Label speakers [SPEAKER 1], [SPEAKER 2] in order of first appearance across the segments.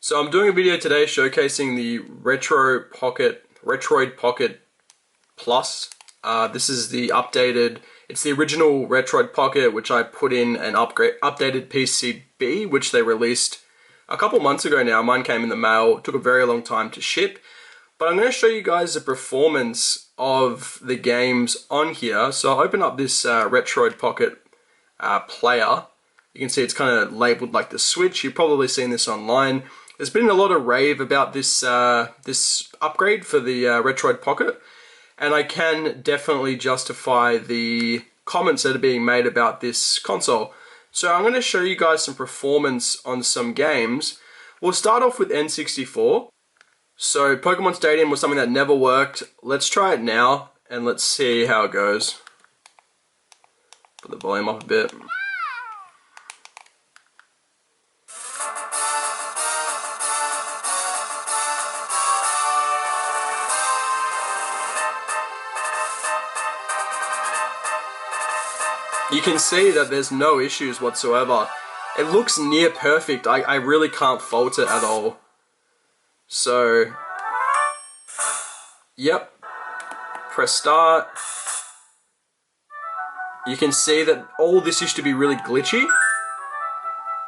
[SPEAKER 1] So I'm doing a video today showcasing the Retroid Pocket Plus. This is the updated, it's the original Retroid Pocket, which I put in an updated PCB, which they released a couple months ago now. Mine came in the mail. It took a very long time to ship. But I'm going to show you guys the performance of the games on here. So I'll open up this Retroid Pocket player. You can see it's kind of labeled like the Switch. You've probably seen this online. There's been a lot of rave about this this upgrade for the Retroid Pocket, and I can definitely justify the comments that are being made about this console. So I'm going to show you guys some performance on some games. We'll start off with N64. So Pokemon Stadium was something that never worked. Let's try it now, and let's see how it goes. Put the volume up a bit. You can see that there's no issues whatsoever. It looks near perfect. I really can't fault it at all. So, yep. Press start. You can see that all this used to be really glitchy.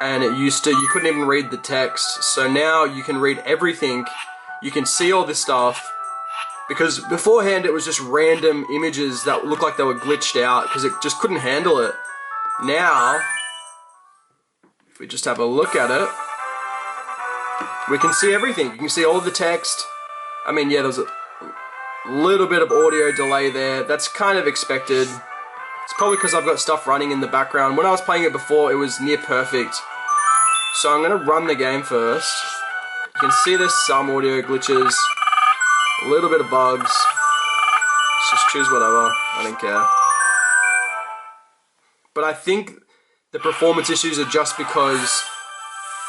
[SPEAKER 1] And you couldn't even read the text. So now you can read everything. You can see all this stuff. Because beforehand it was just random images that looked like they were glitched out because it just couldn't handle it. Now, if we just have a look at it, we can see everything. You can see all the text. I mean, yeah, there's a little bit of audio delay there. That's kind of expected. It's probably because I've got stuff running in the background. When I was playing it before, it was near perfect. So I'm going to run the game first. You can see there's some audio glitches. A little bit of bugs. Let's just choose whatever. I don't care. But I think the performance issues are just because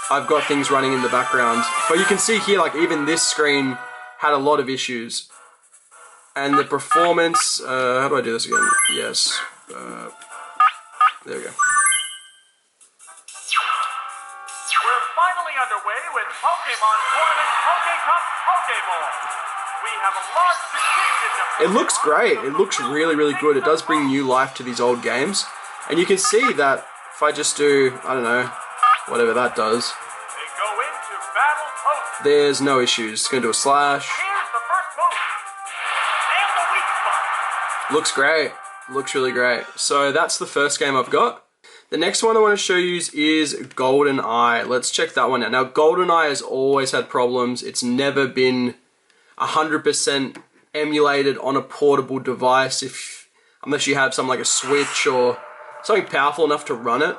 [SPEAKER 1] I've got things running in the background. But you can see here, like, even this screen had a lot of issues. And the performance... how do I do this again? Yes. There we go.
[SPEAKER 2] We're finally underway with Pokemon Tournament Pokecup Pokeball. We have a large distinction.
[SPEAKER 1] It looks great. It looks really, really good. It does bring new life to these old games. And you can see that if I just do, I don't know, whatever that does.
[SPEAKER 2] They go into battle post.
[SPEAKER 1] There's no issues. It's going to do a slash.
[SPEAKER 2] Here's the first move. And the weak spot.
[SPEAKER 1] Looks great. Looks really great. So that's the first game I've got. The next one I want to show you is Goldeneye. Let's check that one out. Now, Goldeneye has always had problems. It's never been 100% emulated on a portable device, unless you have something like a Switch or something powerful enough to run it,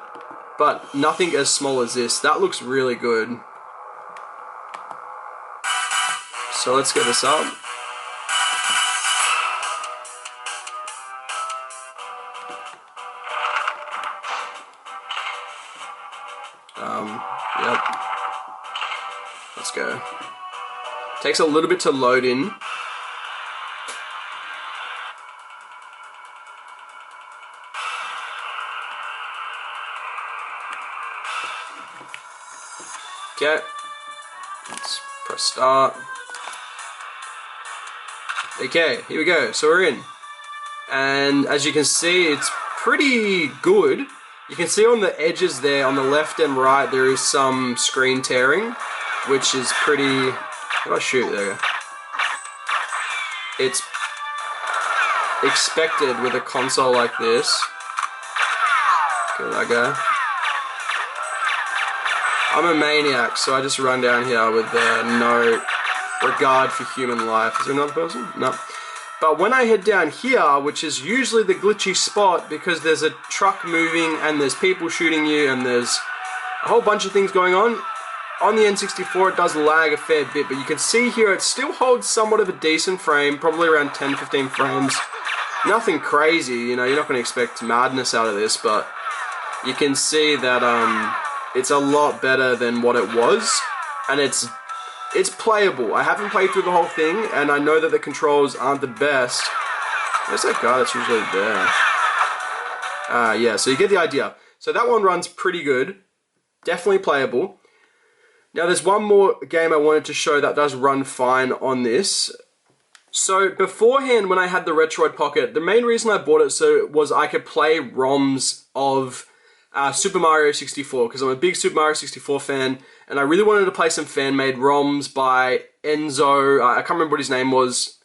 [SPEAKER 1] but nothing as small as this. That looks really good. So let's get this up. Yep. Let's go. Takes a little bit to load in. Okay. Let's press start. Okay, here we go. So we're in. And as you can see, it's pretty good. You can see on the edges there, on the left and right, there is some screen tearing, which is pretty... How do I shoot? There we go. It's expected with a console like this. Kill that guy. I'm a maniac, so I just run down here with no regard for human life. Is there another person? No. But when I head down here, which is usually the glitchy spot because there's a truck moving and there's people shooting you and there's a whole bunch of things going on the N64 it does lag a fair bit, but you can see here it still holds somewhat of a decent frame, probably around 10-15 frames. Nothing crazy, you know, you're not going to expect madness out of this, but you can see that it's a lot better than what it was, and it's playable. I haven't played through the whole thing, and I know that the controls aren't the best. Where's that guy that's usually there? Yeah, so you get the idea. So that one runs pretty good. Definitely playable. Now there's one more game I wanted to show that does run fine on this. So beforehand, when I had the Retroid Pocket, the main reason I bought it was I could play ROMs of Super Mario 64, because I'm a big Super Mario 64 fan, and I really wanted to play some fan-made ROMs by Enzo. I can't remember what his name was,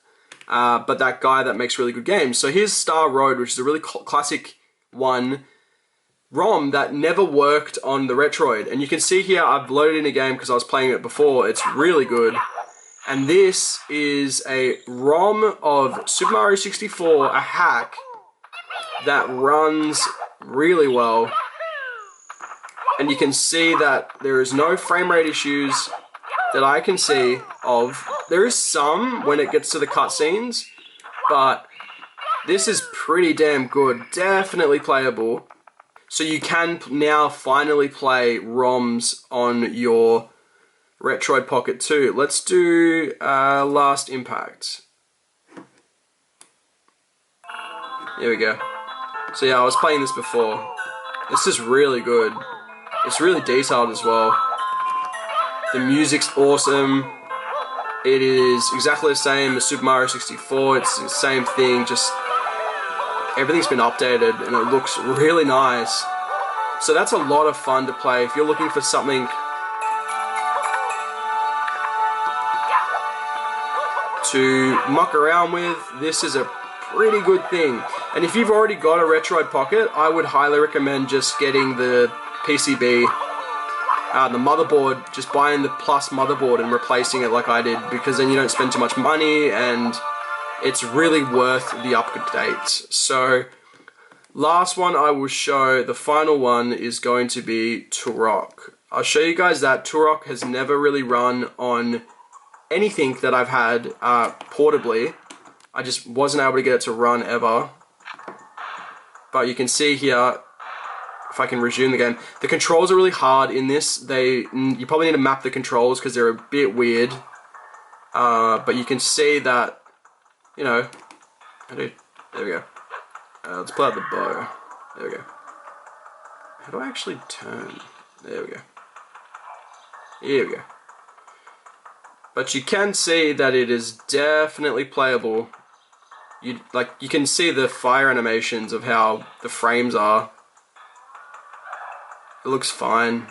[SPEAKER 1] but that guy that makes really good games. So here's Star Road, which is a really classic one ROM that never worked on the Retroid. And you can see here, I've loaded in a game because I was playing it before. It's really good. And this is a ROM of Super Mario 64, a hack that runs really well. And you can see that there is no frame rate issues that I can see of. There is some when it gets to the cutscenes, but this is pretty damn good. Definitely playable. So you can now finally play ROMs on your Retroid Pocket 2. Let's do Last Impact. Here we go. So yeah, I was playing this before. This is really good. It's really detailed as well. The music's awesome. It is exactly the same as Super Mario 64. It's the same thing, just everything's been updated and it looks really nice. So that's a lot of fun to play. If you're looking for something to muck around with, this is a pretty good thing. And if you've already got a Retroid Pocket, I would highly recommend just getting the PCB, the motherboard, just buying the Plus motherboard and replacing it like I did, because then you don't spend too much money and it's really worth the updates. So last one I will show, the final one, is going to be Turok. I'll show you guys that Turok has never really run on anything that I've had portably. I just wasn't able to get it to run ever. But you can see here, if I can resume the game, the controls are really hard in this. You probably need to map the controls because they're a bit weird. But you can see that, you know, there we go. Let's pull out the bow. There we go. How do I actually turn? There we go. Here we go. But you can see that it is definitely playable. You can see the fire animations of how the frames are. It looks fine.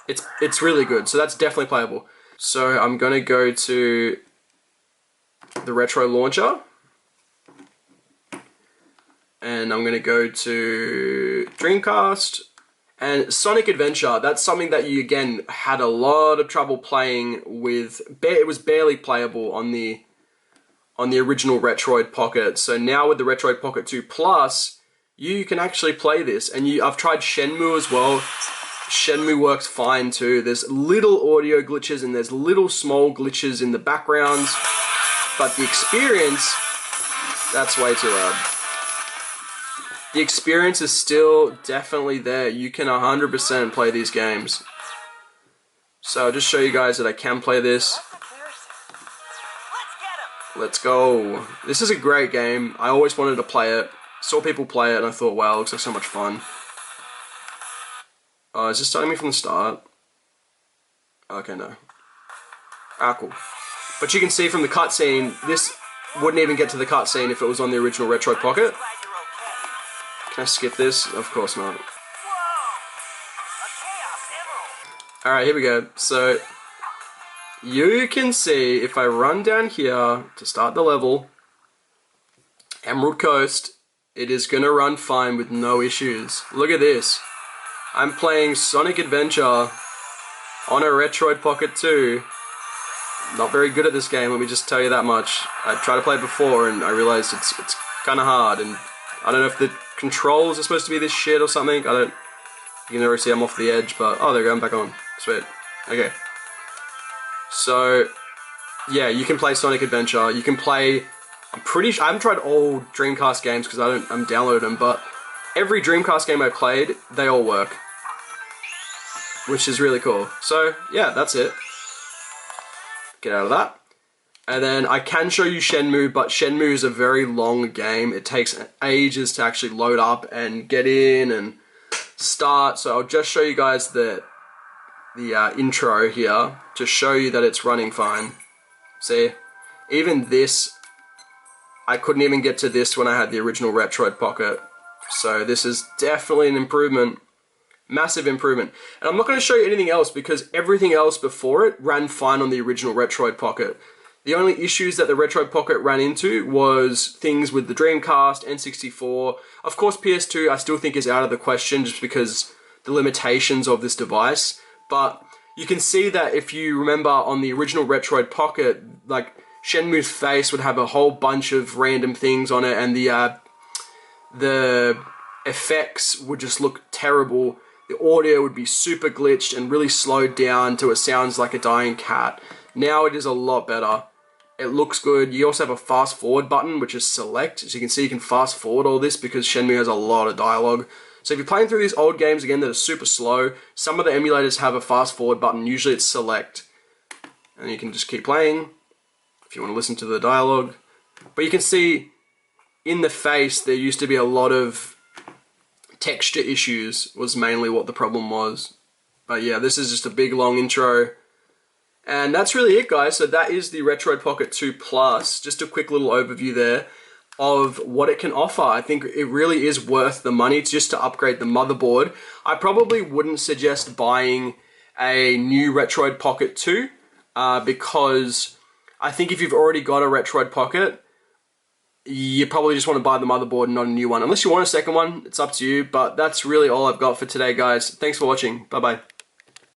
[SPEAKER 1] It's really good. So that's definitely playable. So I'm gonna go to the Retro Launcher. And I'm gonna go to Dreamcast. And Sonic Adventure, that's something that you, again, had a lot of trouble playing with. It was barely playable on the original Retroid Pocket. So now with the Retroid Pocket 2 Plus, you can actually play this. And I've tried Shenmue as well. Shenmue works fine too. There's little audio glitches and there's little small glitches in the backgrounds. But the experience, that's way too loud. The experience is still definitely there. You can 100% play these games. So I'll just show you guys that I can play this. Let's go. This is a great game. I always wanted to play it. Saw people play it and I thought, wow, it looks like so much fun. Oh, is this starting me from the start? Okay, no. Ah, cool. But you can see from the cutscene, this wouldn't even get to the cutscene if it was on the original Retroid Pocket. Can I skip this? Of course not. Alright, here we go. So, you can see, if I run down here to start the level, Emerald Coast, it is going to run fine with no issues. Look at this. I'm playing Sonic Adventure on a Retroid Pocket 2. Not very good at this game, let me just tell you that much. I tried to play it before and I realized it's kind of hard, and I don't know if the controls are supposed to be this shit or something. You can never see I'm off the edge, but oh, there we go, I'm back on. Sweet. Okay. So, yeah, you can play Sonic Adventure. You can play, I'm pretty sure, I haven't tried all Dreamcast games because I'm downloading them, but every Dreamcast game I played, they all work. Which is really cool. So, yeah, that's it. Get out of that. And then I can show you Shenmue, but Shenmue is a very long game. It takes ages to actually load up and get in and start. So I'll just show you guys the intro here to show you that it's running fine. See, even this, I couldn't even get to this when I had the original Retroid Pocket. So this is definitely an improvement. Massive improvement. And I'm not going to show you anything else because everything else before it ran fine on the original Retroid Pocket. The only issues that the Retroid Pocket ran into was things with the Dreamcast, N64. Of course, PS2 I still think is out of the question just because the limitations of this device. But you can see that if you remember on the original Retroid Pocket, like Shenmue's face would have a whole bunch of random things on it, and the effects would just look terrible. The audio would be super glitched and really slowed down till it sounds like a dying cat. Now it is a lot better. It looks good. You also have a fast forward button, which is select. As you can see, you can fast forward all this because Shenmue has a lot of dialogue. So if you're playing through these old games again that are super slow, some of the emulators have a fast forward button. Usually it's select. And you can just keep playing if you want to listen to the dialogue. But you can see in the face there used to be a lot of texture issues was mainly what the problem was. But yeah, this is just a big long intro. And that's really it, guys. So that is the Retroid Pocket 2 Plus. Just a quick little overview there of what it can offer. I think it really is worth the money just to upgrade the motherboard. I probably wouldn't suggest buying a new Retroid Pocket 2 because I think if you've already got a Retroid Pocket, you probably just want to buy the motherboard and not a new one. Unless you want a second one, it's up to you. But that's really all I've got for today, guys. Thanks for watching. Bye-bye.